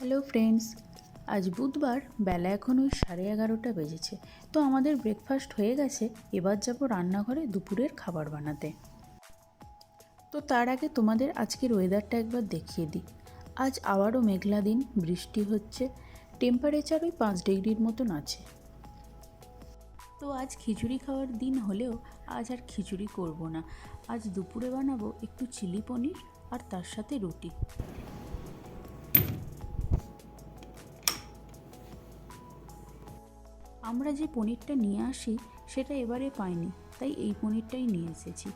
Hello friends, আজ বুধবার, বেলা এখন ওই 11:30 বেজেছে। তো আমাদের ব্রেকফাস্ট হয়ে গেছে। এবার যাব রান্নাঘরে দুপুরের খাবার বানাতে। তো তার আগে তোমাদের আজকের ওয়েদারটা একবার দেখিয়ে দিই। আজ আবারও মেঘলা দিন, বৃষ্টি হচ্ছে, টেম্পারেচার ওই 5 ডিগ্রির মতন আছে। তো আজ খিচুড়ি খাওয়ার দিন হলেও আজ আর খিচুড়ি করব না। আজ দুপুরে বানাবো একটু চিলি পনির আর তার সাথে রুটি। আমরা যে পনিরটা নিয়ে আসি সেটা এবারে পাইনি, তাই এই পনিরটাই নিয়ে এসেছি।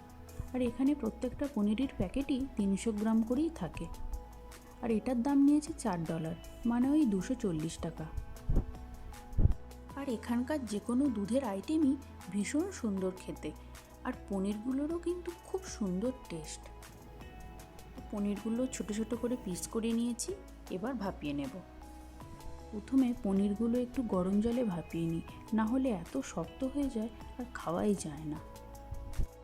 আর এখানে প্রত্যেকটা পনিরের প্যাকেটই 300 গ্রাম করেই থাকে। আর এটার দাম নিয়েছে $4, মানে ওই 240 টাকা। আর এখানকার যে কোনো দুধের আইটেমই ভীষণ সুন্দর খেতে, আর পনিরগুলোরও কিন্তু খুব সুন্দর টেস্ট। পনিরগুলো ছোট ছোট করে পিস করে নিয়েছি, এবার ভাপিয়ে নেব। প্রথমে পনিরগুলো একটু গরম জলে ভাপিয়ে নিই, না হলে এত শক্ত হয়ে যায় আর খাওয়াই যায় না।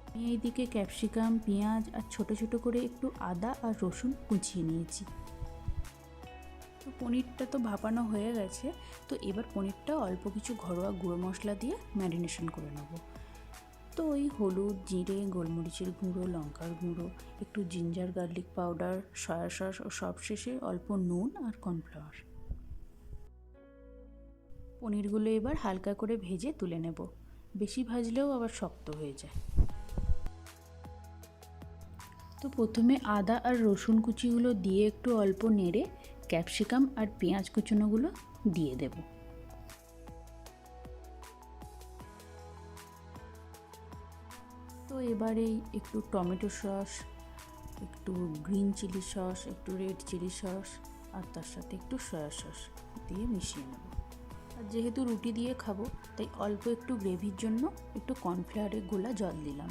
আমি এইদিকে ক্যাপসিকাম, পেঁয়াজ আর ছোট ছোট করে একটু আদা আর রসুন কুচিয়ে নিয়েছি। তো পনিরটা তো ভাপানো হয়ে গেছে। তো এবার পনিরটা অল্প কিছু ঘরোয়া গুঁড়ো মশলা দিয়ে ম্যারিনেশন করে নেব। তো ওই হলুদ, জিরে, গোলমরিচের গুঁড়ো, লঙ্কার গুঁড়ো, একটু ginger garlic powder, soya sauce ও সবশেষে অল্প নুন আর কর্নফ্লাওয়ার। পনিরগুলো এবার হালকা করে ভেজে তুলে নেব, বেশি ভাজলেও আবার শক্ত হয়ে যায়। তো প্রথমে আদা আর রসুন কুচিগুলো দিয়ে একটু অল্প নেড়ে ক্যাপসিকাম আর পেঁয়াজ কুচনোগুলো দিয়ে দেব। তো এবারে একটু টমেটো সস, একটু গ্রিন চিলি সস, একটু রেড চিলি সস আর তার সাথে একটু সয়া সস দিয়ে মিশিয়ে নেব। আর যেহেতু রুটি দিয়ে খাবো, তাই অল্প একটু গ্রেভির জন্য একটু কর্নফ্লাওয়ারের গোলা জল দিলাম।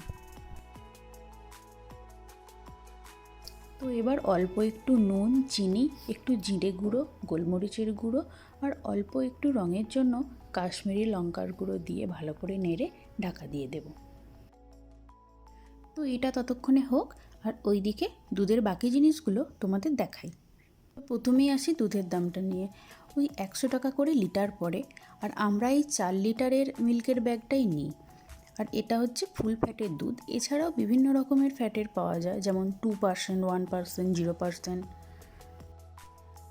তো এবার অল্প একটু নুন, চিনি, একটু জিরে গুঁড়ো, গোলমরিচের গুঁড়ো আর অল্প একটু রঙের জন্য কাশ্মীরি লঙ্কার গুঁড়ো দিয়ে ভালো করে নেড়ে ঢাকা দিয়ে দেব। তো এটা ততক্ষণে হোক, আর ওইদিকে দুধের বাকি জিনিসগুলো তোমাদের দেখাই। প্রথমেই আসি দুধের দামটা নিয়ে। ওই 100 টাকা করে লিটার পড়ে, আর আমরা এই 4 লিটারের মিল্কের ব্যাগটাই নিই। আর এটা হচ্ছে ফুল ফ্যাটের দুধ। এছাড়াও বিভিন্ন রকমের ফ্যাটের পাওয়া যায়, যেমন 2%, 1%, 0%।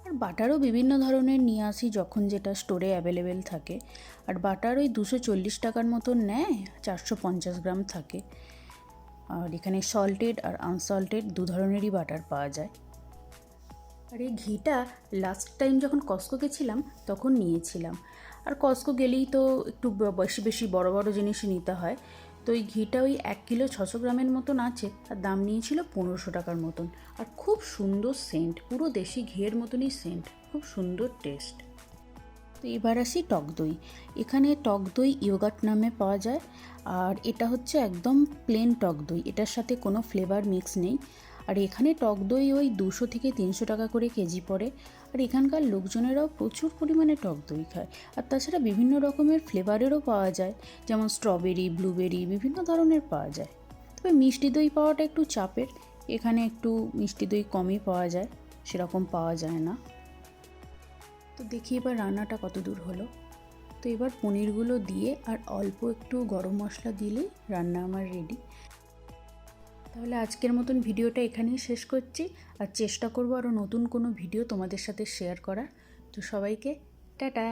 আর বাটারও বিভিন্ন ধরনের নিয়ে আসি যখন যেটা স্টোরে অ্যাভেলেবেল থাকে। আর বাটার ওই 240 টাকার মতন নেয়, 450 গ্রাম থাকে। আর এখানে সল্টেড আর আনসল্টেড দু ধরনেরই বাটার পাওয়া যায়। আর এই ঘিটা লাস্ট টাইম যখন কস্কো গেছিলাম তখন নিয়েছিলাম। আর কস্কো গেলেই তো একটু বেশি বেশি বড় বড় জিনিসই নিতে হয়। তো এই ঘিটা ওই 1 কিলো 600 গ্রামের মতন আছে, আর দাম নিয়েছিল 1500 টাকার মতন। আর খুব সুন্দর সেন্ট, পুরো দেশি ঘিয়ের মতনই সেন্ট, খুব সুন্দর টেস্ট। তো এবার আসি টক দই। এখানে টক দই ইয়োগার্ট নামে পাওয়া যায়। আর এটা হচ্ছে একদম প্লেন টক দই, এটার সাথে কোনো ফ্লেভার মিক্স নেই। আর এখানে টক দই ওই 200 থেকে 300 টাকা করে কেজি পড়ে। আর এখানকার লোকজনেরাও প্রচুর পরিমাণে টক দই খায়। আর তাছাড়া বিভিন্ন রকমের ফ্লেভারেরও পাওয়া যায়, যেমন স্ট্রবেরি, ব্লুবেরি, বিভিন্ন ধরনের পাওয়া যায়। তবে মিষ্টি দই পাওয়াটা একটু চাপের, এখানে একটু মিষ্টি দই কমই পাওয়া যায়, সেরকম পাওয়া যায় না। তো দেখি এবার রান্নাটা কত দূর হলো। তো এবার পনিরগুলো দিয়ে আর অল্প একটু গরম মশলা দিলেই রান্না আমার রেডি। তাহলে আজকের মতন ভিডিওটা এখানেই শেষ করছি। আর চেষ্টা করব আরও নতুন কোনো ভিডিও তোমাদের সাথে শেয়ার করার। তো সবাইকে টাটা।